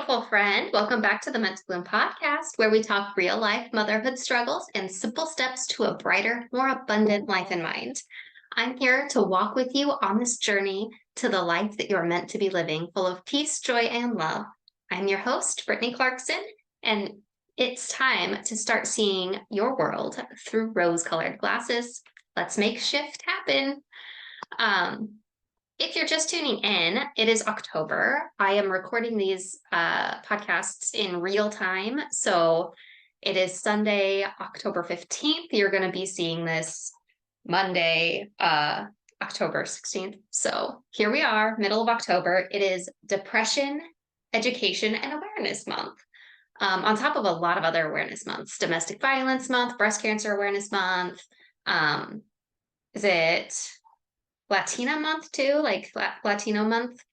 beautiful friend. Welcome back to the Mental Bloom podcast, where we talk real life motherhood struggles and simple steps to a brighter, more abundant life in mind. I'm here to walk with you on this journey to the life that you're meant to be living, full of peace, joy, and love. I'm your host, Brittany Clarkson, and it's time to start seeing your world through rose colored glasses. Let's make shift happen. If you're just tuning in, it is October. I am recording these podcasts in real time. So it is Sunday, October 15th. You're going to be seeing this Monday, October 16th. So here we are, middle of October. It is Depression, Education, and Awareness Month. On top of a lot of other awareness months, Domestic Violence Month, Breast Cancer Awareness Month. Is it Latina month too, like Latino month?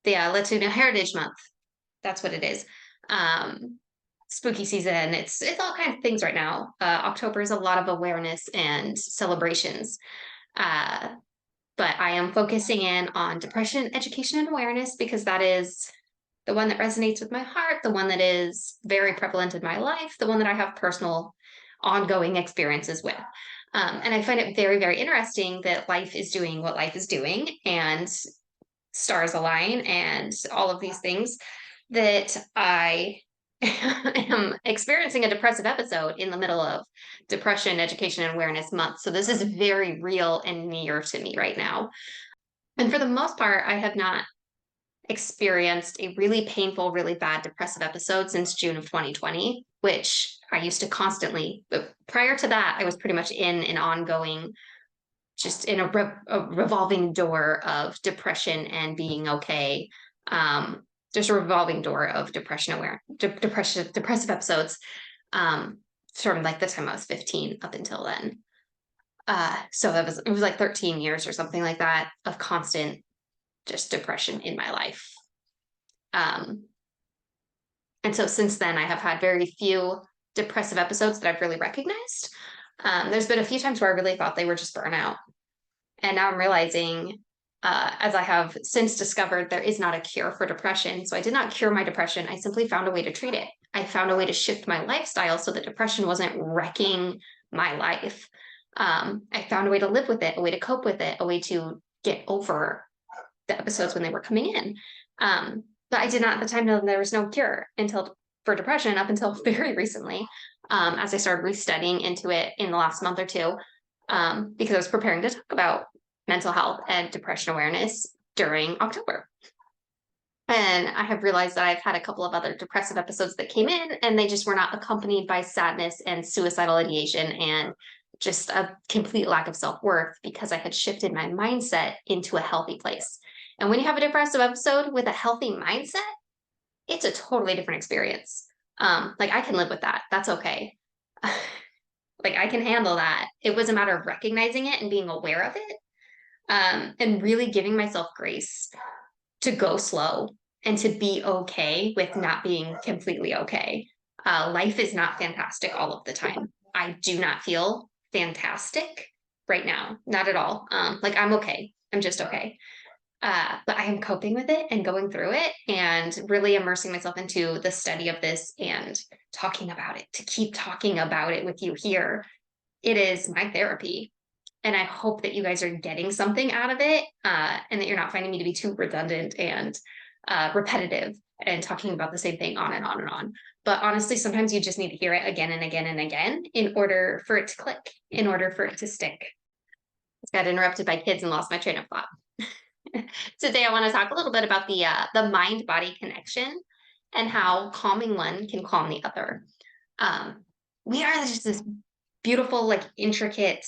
Yeah, Latino Heritage Month. That's what it is. Spooky season. It's all kinds of things right now. October is a lot of awareness and celebrations. But I am focusing in on depression, education, and awareness because that is the one that resonates with my heart, the one that is very prevalent in my life, the one that I have personal ongoing experiences with. And I find it very, very interesting that life is doing what life is doing and stars align and all of these things, that I am experiencing a depressive episode in the middle of Depression, Education, and Awareness Month. So this is very real and near to me right now. And for the most part, I have not experienced a really painful, really bad depressive episode since June of 2020, which I used to constantly, but prior to that, I was pretty much in an ongoing, just in a revolving door of depression and being okay. Just a revolving door of depressive episodes from like the time I was 15 up until then. So it was like 13 years or something like that of constant just depression in my life. And so since then, I have had very few depressive episodes that I've really recognized. There's been a few times where I really thought they were just burnout. And now I'm realizing, as I have since discovered, there is not a cure for depression. So I did not cure my depression. I simply found a way to treat it. I found a way to shift my lifestyle so that depression wasn't wrecking my life. I found a way to live with it, a way to cope with it, a way to get over the episodes when they were coming in. But I did not at the time know there was no cure for depression up until very recently, as I started restudying into it in the last month or two, because I was preparing to talk about mental health and depression awareness during October. And I have realized that I've had a couple of other depressive episodes that came in, and they just were not accompanied by sadness and suicidal ideation and just a complete lack of self-worth, because I had shifted my mindset into a healthy place. And when you have a depressive episode with a healthy mindset, it's a totally different experience. Like I can live with that. That's okay. Like I can handle that. It was a matter of recognizing it and being aware of it, and really giving myself grace to go slow and to be okay with not being completely okay. Life is not fantastic all of the time. I do not feel fantastic right now. Not at all. Like I'm okay. I'm just okay. But I am coping with it and going through it and really immersing myself into the study of this and talking about it, to keep talking about it with you here. It is my therapy. And I hope that you guys are getting something out of it, and that you're not finding me to be too redundant and repetitive and talking about the same thing on and on and on. But honestly, sometimes you just need to hear it again and again and again in order for it to click, in order for it to stick. I got interrupted by kids and lost my train of thought. Today, I want to talk a little bit about the mind-body connection and how calming one can calm the other. We are just this beautiful, like intricate,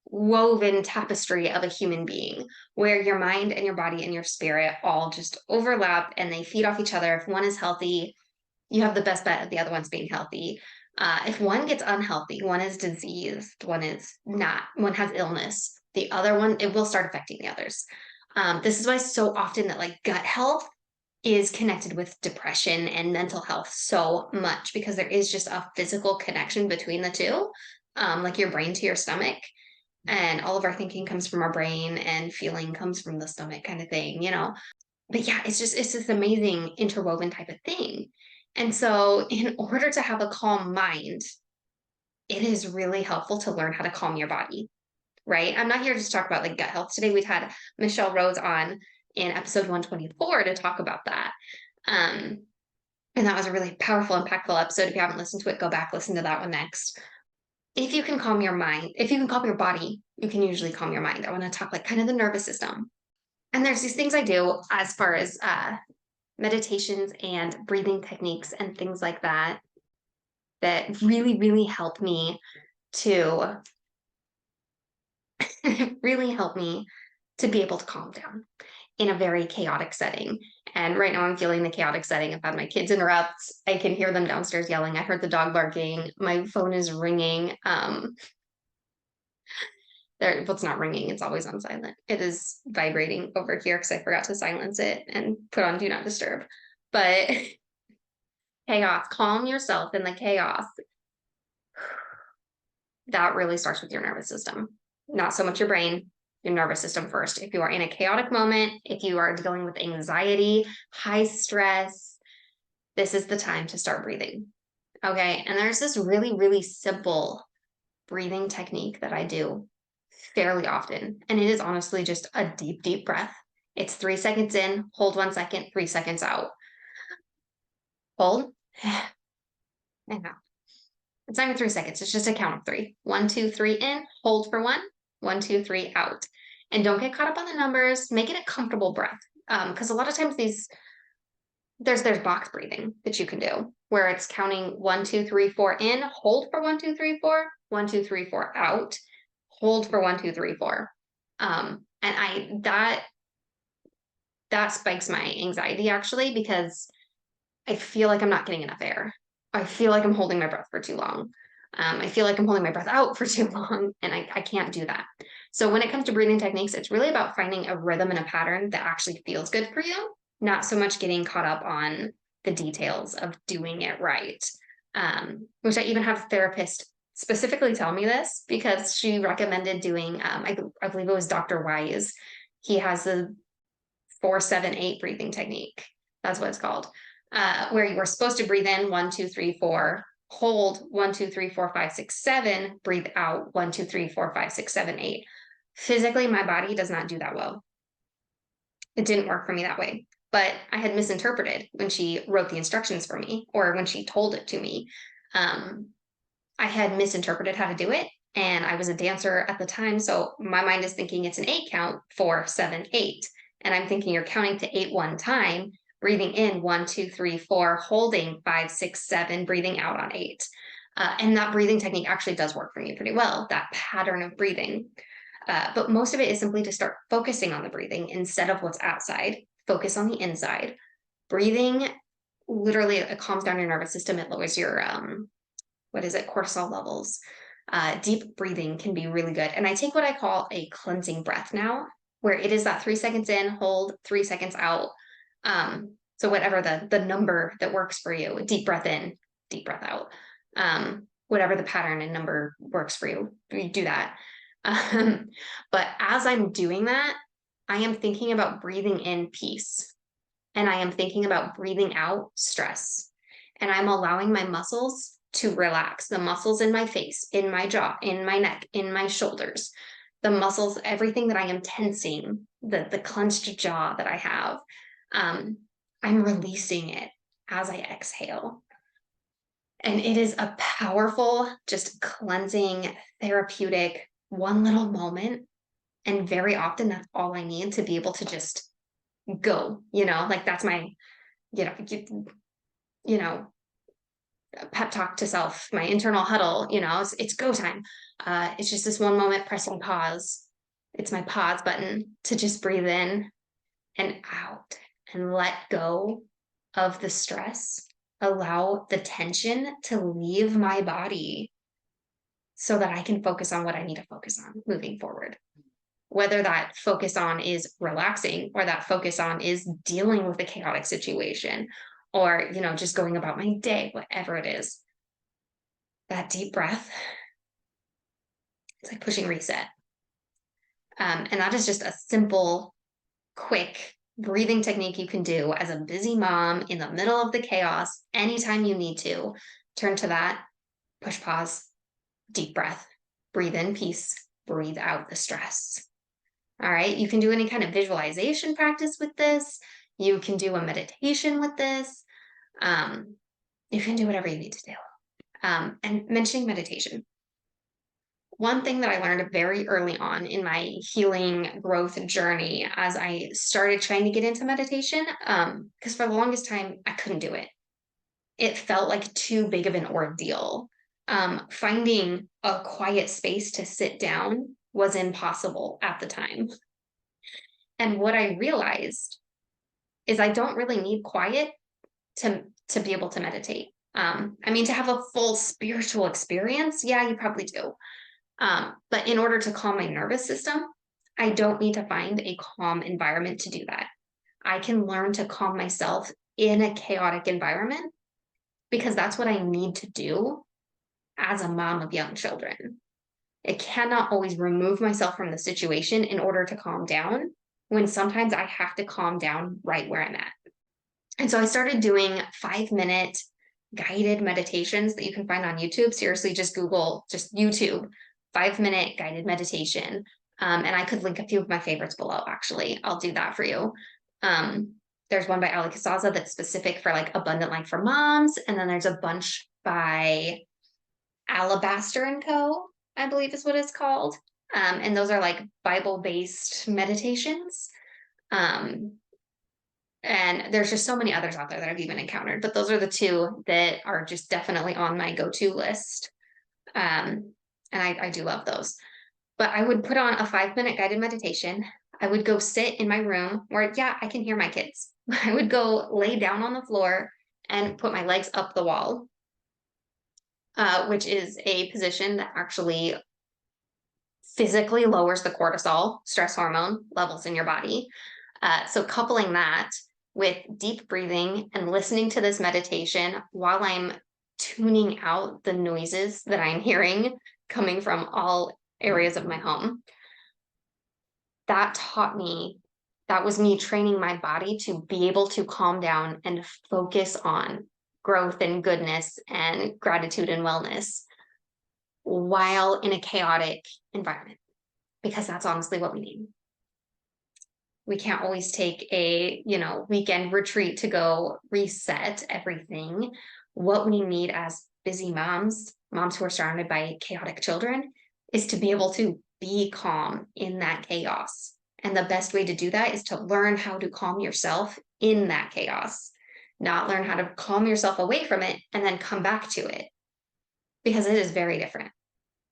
woven tapestry of a human being, where your mind and your body and your spirit all just overlap and they feed off each other. If one is healthy, you have the best bet of the other one's being healthy. If one gets unhealthy, one is diseased, one is not, one has illness, the other one, it will start affecting the others. This is why so often that like gut health is connected with depression and mental health so much, because there is just a physical connection between the two, like your brain to your stomach. And all of our thinking comes from our brain and feeling comes from the stomach, kind of thing, you know? but yeah, it's this amazing interwoven type of thing. And so in order to have a calm mind, it is really helpful to learn how to calm your body, right? I'm not here to just talk about like gut health. Today we've had Michelle Rose on in episode 124 to talk about that. Um, and that was a really powerful, impactful episode. If you haven't listened to it, go back, listen to that one next. If you can calm your mind, if you can calm your body, you can usually calm your mind. I want to talk like kind of the nervous system. And there's these things I do as far as meditations and breathing techniques and things like that that really, really help me to really help me to be able to calm down in a very chaotic setting. And right now I'm feeling the chaotic setting. I've had my kids interrupt. I can hear them downstairs yelling. I heard the dog barking. My phone is ringing. Well, it's not ringing. It's always on silent. It is vibrating over here because I forgot to silence it and put on do not disturb. But chaos, calm yourself in the chaos. That really starts with your nervous system, not so much your brain, your nervous system first. If you are in a chaotic moment, if you are dealing with anxiety, high stress, this is the time to start breathing. Okay. And there's this really, really simple breathing technique that I do fairly often. And it is honestly just a deep, deep breath. It's 3 seconds in, hold 1 second, 3 seconds out. Hold and out. It's not even 3 seconds. It's just a count of 3. 1, 2, 3 in, hold for 1, 1, 2, 3 out. And don't get caught up on the numbers. Make it a comfortable breath. Because a lot of times there's box breathing that you can do where it's counting 1, 2, 3, 4 in, hold for 1, 2, 3, 4, 1, 2, 3, 4 out, hold for 1, 2, 3, 4. And that spikes my anxiety actually because I feel like I'm not getting enough air. I feel like I'm holding my breath for too long. I feel like I'm holding my breath out for too long, and I can't do that. So when it comes to breathing techniques, it's really about finding a rhythm and a pattern that actually feels good for you, not so much getting caught up on the details of doing it right. Which I even have a therapist specifically tell me this because she recommended doing, I believe it was Dr. Wise. He has the 4-7-8 breathing technique. That's what it's called. Where you were supposed to breathe in 1, 2, 3, 4, hold 1, 2, 3, 4, 5, 6, 7, breathe out 1, 2, 3, 4, 5, 6, 7, 8. Physically, my body does not do that well. It didn't work for me that way. But I had misinterpreted when she wrote the instructions for me or when she told it to me. I had misinterpreted how to do it. And I was a dancer at the time. So my mind is thinking it's an 8 count, 4, 7, 8. And I'm thinking you're counting to 8 one time, breathing in 1, 2, 3, 4, holding 5, 6, 7, breathing out on 8. And that breathing technique actually does work for me pretty well, that pattern of breathing. But most of it is simply to start focusing on the breathing instead of what's outside. Focus on the inside. Breathing literally it calms down your nervous system. It lowers your cortisol levels. Deep breathing can be really good. And I take what I call a cleansing breath now, where it is that 3 seconds in, hold 3 seconds out. So whatever the number that works for you, deep breath in, deep breath out. Whatever the pattern and number works for you, you do that. But as I'm doing that, I am thinking about breathing in peace. And I am thinking about breathing out stress. And I'm allowing my muscles to relax, the muscles in my face, in my jaw, in my neck, in my shoulders, the muscles, everything that I am tensing, the clenched jaw that I have, I'm releasing it as I exhale. And it is a powerful, just cleansing, therapeutic, one little moment. And very often that's all I need to be able to just go, like that's my, you know, pep talk to self, my internal huddle, it's go time. It's just this one moment pressing pause. It's my pause button to just breathe in and out and let go of the stress, allow the tension to leave my body so that I can focus on what I need to focus on moving forward. Whether that focus on is relaxing or that focus on is dealing with a chaotic situation or, just going about my day, whatever it is. That deep breath, it's like pushing reset. And that is just a simple, quick breathing technique you can do as a busy mom in the middle of the chaos, anytime you need to. Turn to that, push pause, deep breath, breathe in peace, breathe out the stress. All right. You can do any kind of visualization practice with this. You can do a meditation with this. You can do whatever you need to do. And mentioning meditation, one thing that I learned very early on in my healing growth journey as I started trying to get into meditation, because for the longest time, I couldn't do it. It felt like too big of an ordeal. Finding a quiet space to sit down was impossible at the time. And what I realized is I don't really need quiet to be able to meditate. I mean, to have a full spiritual experience, yeah, you probably do. But in order to calm my nervous system, I don't need to find a calm environment to do that. I can learn to calm myself in a chaotic environment because that's what I need to do as a mom of young children. I cannot always remove myself from the situation in order to calm down when sometimes I have to calm down right where I'm at. And so I started doing 5-minute guided meditations that you can find on YouTube. Seriously, just Google, just YouTube, 5-minute guided meditation. And I could link a few of my favorites below, actually. I'll do that for you. There's one by Ali Casaza that's specific for like abundant life for moms. And then there's a bunch by Alabaster and Co., I believe is what it's called. And those are like Bible-based meditations. And there's just so many others out there that I've even encountered, but those are the two that are just definitely on my go-to list. And I do love those. But I would put on a 5-minute guided meditation. I would go sit in my room where, yeah, I can hear my kids. I would go lay down on the floor and put my legs up the wall, which is a position that actually physically lowers the cortisol, stress hormone levels in your body. So coupling that with deep breathing and listening to this meditation while I'm tuning out the noises that I'm hearing coming from all areas of my home. That taught me, that was me training my body to be able to calm down and focus on growth and goodness and gratitude and wellness while in a chaotic environment, because that's honestly what we need. We can't always take a, weekend retreat to go reset everything. What we need as busy moms who are surrounded by chaotic children, is to be able to be calm in that chaos. And the best way to do that is to learn how to calm yourself in that chaos, not learn how to calm yourself away from it and then come back to it, because it is very different.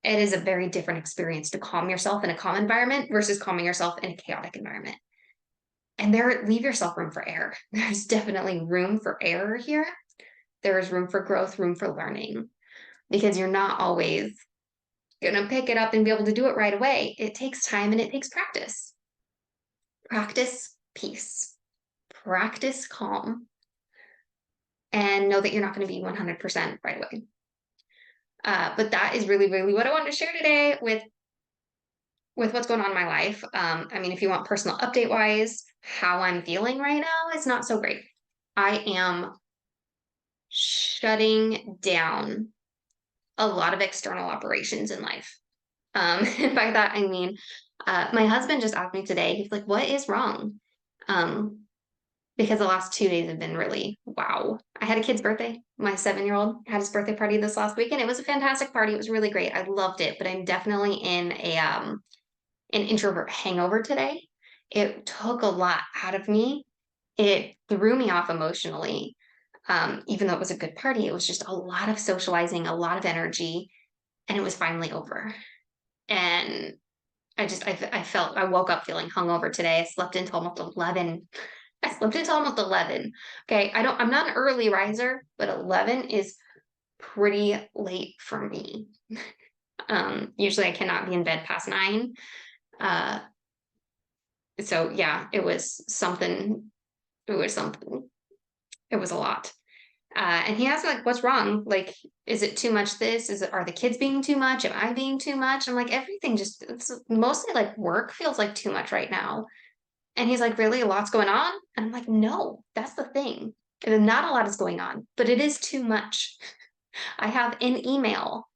It is a very different experience to calm yourself in a calm environment versus calming yourself in a chaotic environment. And leave yourself room for error. There's definitely room for error here. There is room for growth, room for learning, because you're not always going to pick it up and be able to do it right away. It takes time and it takes practice. Practice peace. Practice calm. And know that you're not going to be 100% right away. But that is really, really what I wanted to share today with what's going on in my life. I mean, if you want personal update wise, how I'm feeling right now is not so great. I am shutting down a lot of external operations in life. And by that, I mean, my husband just asked me today, he's like, what is wrong? Because the last 2 days have been really, wow. I had a kid's birthday. My 7-year-old had his birthday party this last week, and it was a fantastic party. It was really great. I loved it, but I'm definitely in an introvert hangover today. It took a lot out of me. It threw me off emotionally. Even though it was a good party, it was just a lot of socializing, a lot of energy, and it was finally over. And I woke up feeling hungover today. I slept until almost 11. Okay. I'm not an early riser, but 11 is pretty late for me. Usually I cannot be in bed past 9. So yeah, it was something. It was a lot. And he asked me, like, what's wrong? Like, is it too much this? Are the kids being too much? Am I being too much? I'm like, everything it's mostly like work feels like too much right now. And he's like, really? A lot's going on? And I'm like, no, that's the thing. And not a lot is going on, but it is too much. I have an email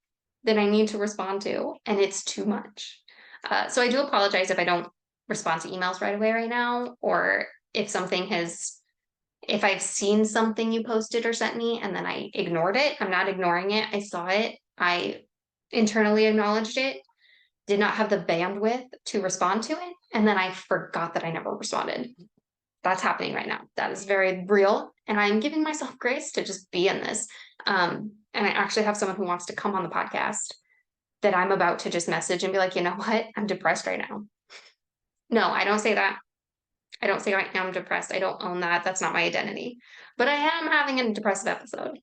that I need to respond to, and it's too much. So I do apologize if I don't respond to emails right away right now, or if something has, if I've seen something you posted or sent me and then I ignored it. I'm not ignoring it. I saw it. I internally acknowledged it, did not have the bandwidth to respond to it, and then I forgot that I never responded. That's happening right now. That is very real. And I'm giving myself grace to just be in this. And I actually have someone who wants to come on the podcast that I'm about to just message and be like, you know what? I'm depressed right now. No, I don't say that. I don't say I am depressed. I don't own that. That's not my identity. But I am having a depressive episode.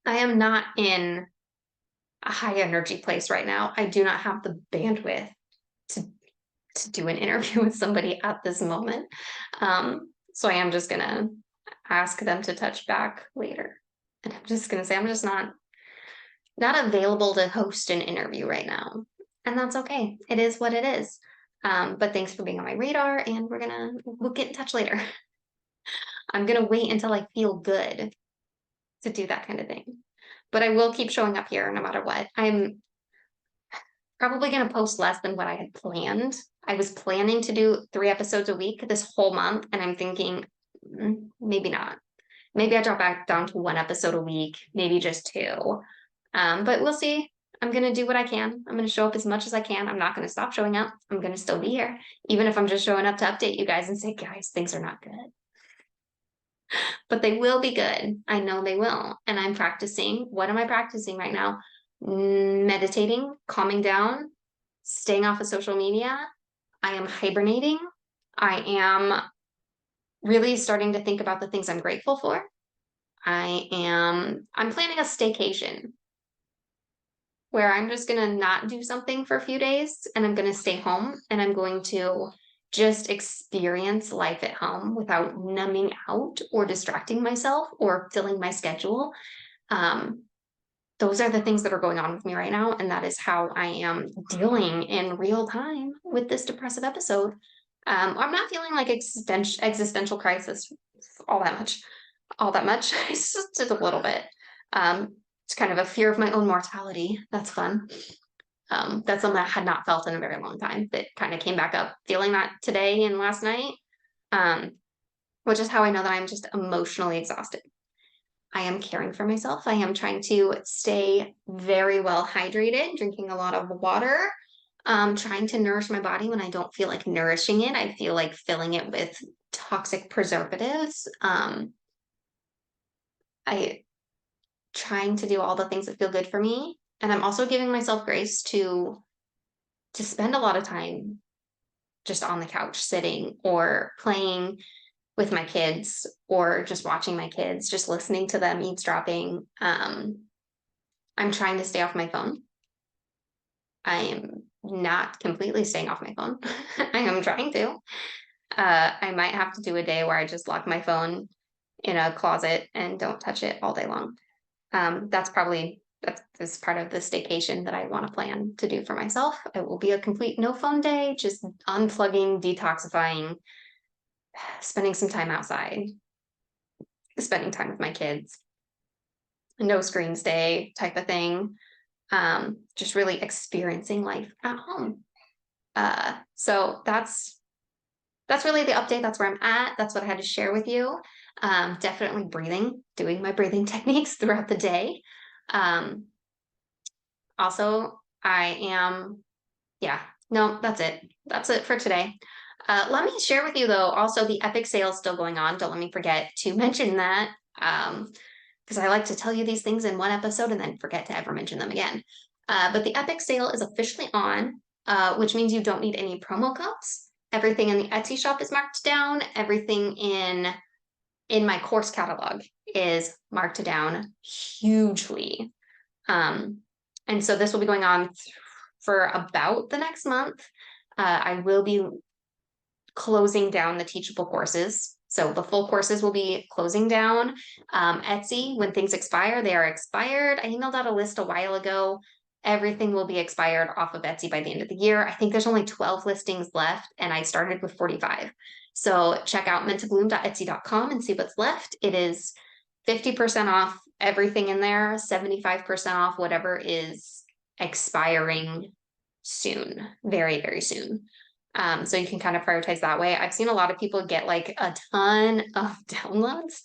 I am not in a high energy place right now. I do not have the bandwidth to do an interview with somebody at this moment. So I am just gonna ask them to touch back later. And I'm just gonna say I'm just not available to host an interview right now. And that's okay. It is what it is. But thanks for being on my radar, and we'll get in touch later. I'm gonna wait until I feel good to do that kind of thing. But I will keep showing up here no matter what. I'm probably gonna post less than what I had planned. I was planning to do 3 episodes a week this whole month, and I'm thinking, maybe not. Maybe I drop back down to 1 episode a week, maybe just 2. But we'll see. I'm going to do what I can. I'm going to show up as much as I can. I'm not going to stop showing up. I'm going to still be here, even if I'm just showing up to update you guys and say, guys, things are not good. But they will be good. I know they will. And I'm practicing. What am I practicing right now? Meditating, calming down, staying off of social media. I am hibernating. I am really starting to think about the things I'm grateful for. I'm planning a staycation where I'm just gonna not do something for a few days and I'm gonna stay home and I'm going to just experience life at home without numbing out or distracting myself or filling my schedule. Those are the things that are going on with me right now, and that is how I am dealing in real time with this depressive episode. I'm not feeling like existential crisis all that much. It's just a little bit. It's kind of a fear of my own mortality. That's fun. That's something I had not felt in a very long time that kind of came back up, feeling that today and last night, which is how I know that I'm just emotionally exhausted. I am caring for myself. I am trying to stay very well hydrated, drinking a lot of water, trying to nourish my body when I don't feel like nourishing it. I feel like filling it with toxic preservatives. I trying to do all the things that feel good for me. And I'm also giving myself grace to spend a lot of time just on the couch sitting or playing with my kids or just watching my kids, just listening to them, eavesdropping. I'm trying to stay off my phone. I am not completely staying off my phone. I am trying to. I might have to do a day where I just lock my phone in a closet and don't touch it all day long. That's part of the staycation that I want to plan to do for myself. It will be a complete no phone day, just unplugging, detoxifying, spending some time outside, spending time with my kids, no screens day type of thing. Just really experiencing life at home. So that's really the update. That's where I'm at. That's what I had to share with you. Definitely breathing, doing my breathing techniques throughout the day. Also, that's it. That's it for today. Let me share with you though, also the Epic sale is still going on. Don't let me forget to mention that. Because I like to tell you these things in one episode and then forget to ever mention them again. But the Epic sale is officially on, which means you don't need any promo codes. Everything in the Etsy shop is marked down. Everything in my course catalog is marked down hugely. And so this will be going on for about the next month. I will be closing down the teachable courses. So the full courses will be closing down. Etsy, when things expire, they are expired. I emailed out a list a while ago. Everything will be expired off of Etsy by the end of the year. I think there's only 12 listings left, and I started with 45. So check out menttobloom.etsy.com and see what's left. It is 50% off everything in there, 75% off whatever is expiring soon, very, very soon. So you can kind of prioritize that way. I've seen a lot of people get like a ton of downloads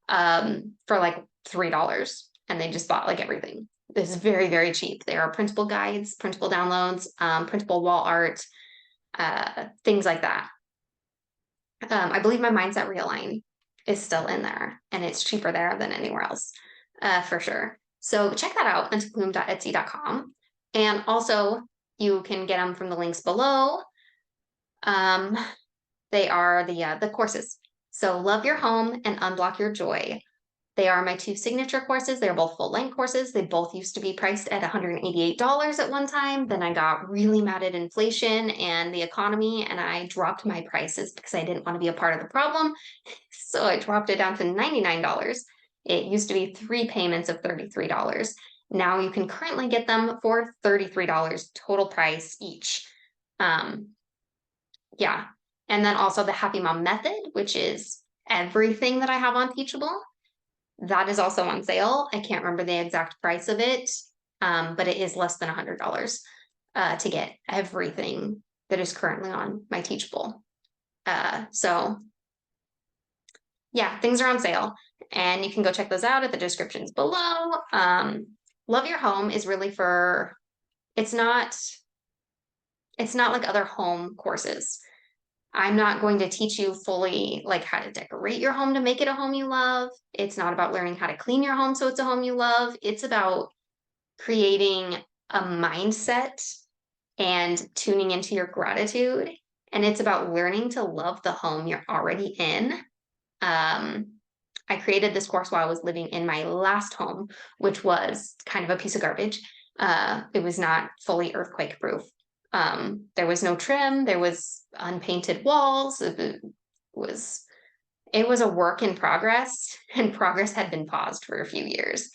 for like $3, and they just bought like everything. This is very, very cheap. There are printable guides, printable downloads, printable wall art, things like that. I believe my Mindset Realign is still in there, and it's cheaper there than anywhere else, for sure. So check that out, menttobloom.etsy.com. And also, you can get them from the links below. They are the courses. So Love Your Home and Unblock Your Joy. They are my two signature courses. They're both full-length courses. They both used to be priced at $188 at one time. Then I got really mad at inflation and the economy, and I dropped my prices because I didn't want to be a part of the problem. So I dropped it down to $99. It used to be 3 payments of $33. Now you can currently get them for $33 total price each. Yeah. And then also the Happy Mom Method, which is everything that I have on Teachable. That is also on sale. I can't remember the exact price of it, but it is less than $100 to get everything that is currently on my Teachable. So yeah, things are on sale, and you can go check those out at the descriptions below. Love Your Home is really for, it's not like other home courses. I'm not going to teach you fully like how to decorate your home to make it a home you love. It's not about learning how to clean your home so it's a home you love. It's about creating a mindset and tuning into your gratitude. And it's about learning to love the home you're already in. I created this course while I was living in my last home, which was kind of a piece of garbage. It was not fully earthquake proof. There was no trim, there was unpainted walls. It was a work in progress, and progress had been paused for a few years.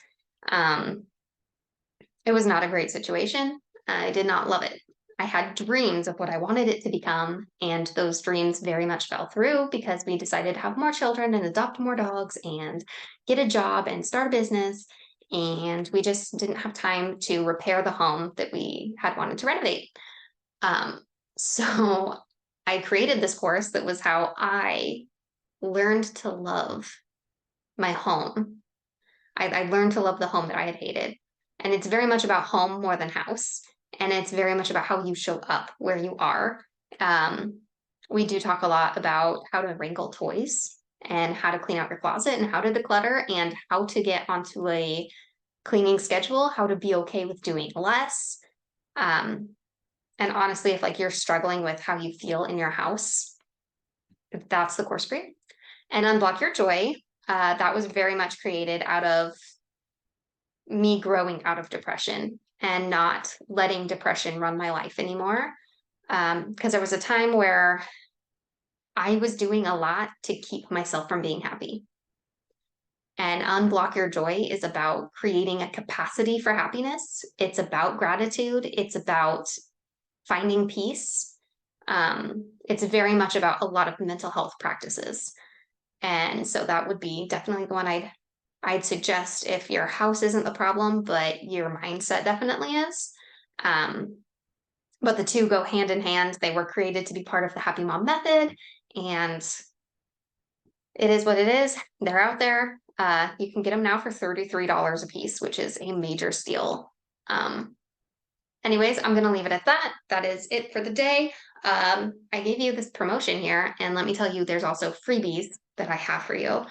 It was not a great situation. I did not love it. I had dreams of what I wanted it to become, and those dreams very much fell through because we decided to have more children and adopt more dogs and get a job and start a business, and we just didn't have time to repair the home that we had wanted to renovate. So I created this course that was how I learned to love my home. I learned to love the home that I had hated. And it's very much about home more than house. And it's very much about how you show up where you are. We do talk a lot about how to wrangle toys and how to clean out your closet and how to declutter and how to get onto a cleaning schedule, how to be okay with doing less. And honestly, if like you're struggling with how you feel in your house, that's the course for you. And Unblock Your Joy, that was very much created out of me growing out of depression and not letting depression run my life anymore. Because there was a time where I was doing a lot to keep myself from being happy. And Unblock Your Joy is about creating a capacity for happiness. It's about gratitude. It's about finding peace. It's very much about a lot of mental health practices. And so that would be definitely the one I'd suggest if your house isn't the problem, but your mindset definitely is. But the two go hand in hand. They were created to be part of the Happy Mom Method, and it is what it is. They're out there. You can get them now for $33 a piece, which is a major steal. Anyways, I'm going to leave it at that. That is it for the day. I gave you this promotion here, and let me tell you, there's also freebies that I have for you.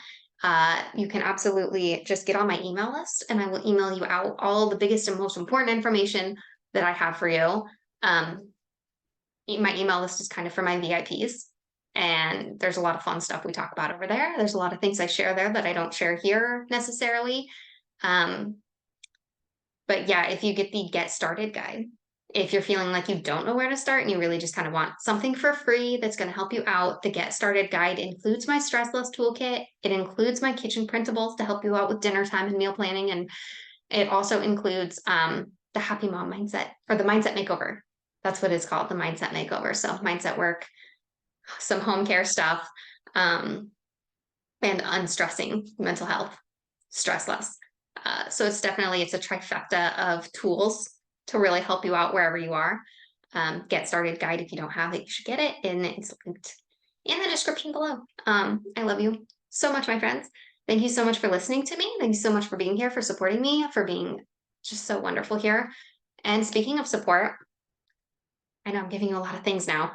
You can absolutely just get on my email list, and I will email you out all the biggest and most important information that I have for you. My email list is kind of for my VIPs, and there's a lot of fun stuff we talk about over there. There's a lot of things I share there that I don't share here necessarily. But yeah, if you get the Get Started guide, if you're feeling like you don't know where to start and you really just kind of want something for free that's going to help you out, the Get Started guide includes my stress less toolkit. It includes my kitchen printables to help you out with dinner time and meal planning. And it also includes the happy mom mindset, or the mindset makeover. That's what it's called, the mindset makeover. So mindset work, some home care stuff, and unstressing mental health, stress less. So it's a trifecta of tools to really help you out wherever you are. Get started guide, if you don't have it, you should get it, and it's linked in the description below. I love you so much, my friends. Thank you so much for listening to me. Thank you so much for being here, for supporting me, for being just so wonderful here. And speaking of support, I know I'm giving you a lot of things now.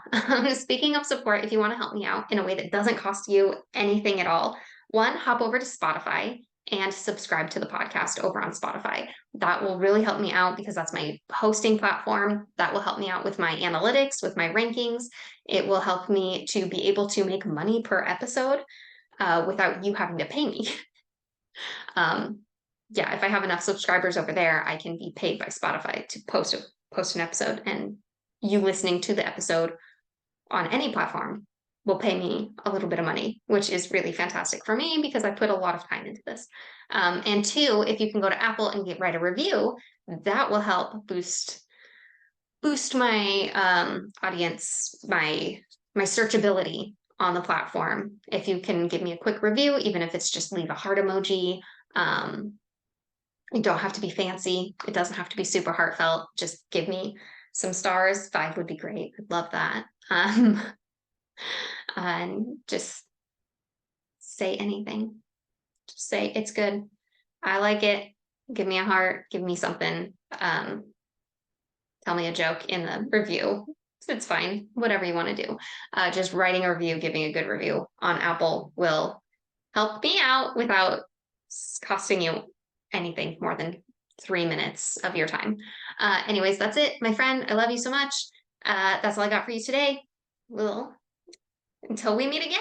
Speaking of support, if you want to help me out in a way that doesn't cost you anything at all, one, hop over to Spotify and subscribe to the podcast over on Spotify. That will really help me out because that's my hosting platform. That will help me out with my analytics, with my rankings. It will help me to be able to make money per episode without you having to pay me. Yeah, if I have enough subscribers over there, I can be paid by Spotify to post an episode, and you listening to the episode on any platform will pay me a little bit of money, which is really fantastic for me because I put a lot of time into this. And two, if you can go to Apple and write a review, that will help boost my audience, my searchability on the platform. If you can give me a quick review, even if it's just leave a heart emoji. You don't have to be fancy. It doesn't have to be super heartfelt. Just give me some stars. 5 would be great. I'd love that. And just say anything. Just say it's good. I like it. Give me a heart. Give me something. Tell me a joke in the review. It's fine. Whatever you want to do. Just writing a review, giving a good review on Apple will help me out without costing you anything more than 3 minutes of your time. Anyways, that's it, my friend. I love you so much. That's all I got for you today. Until we meet again.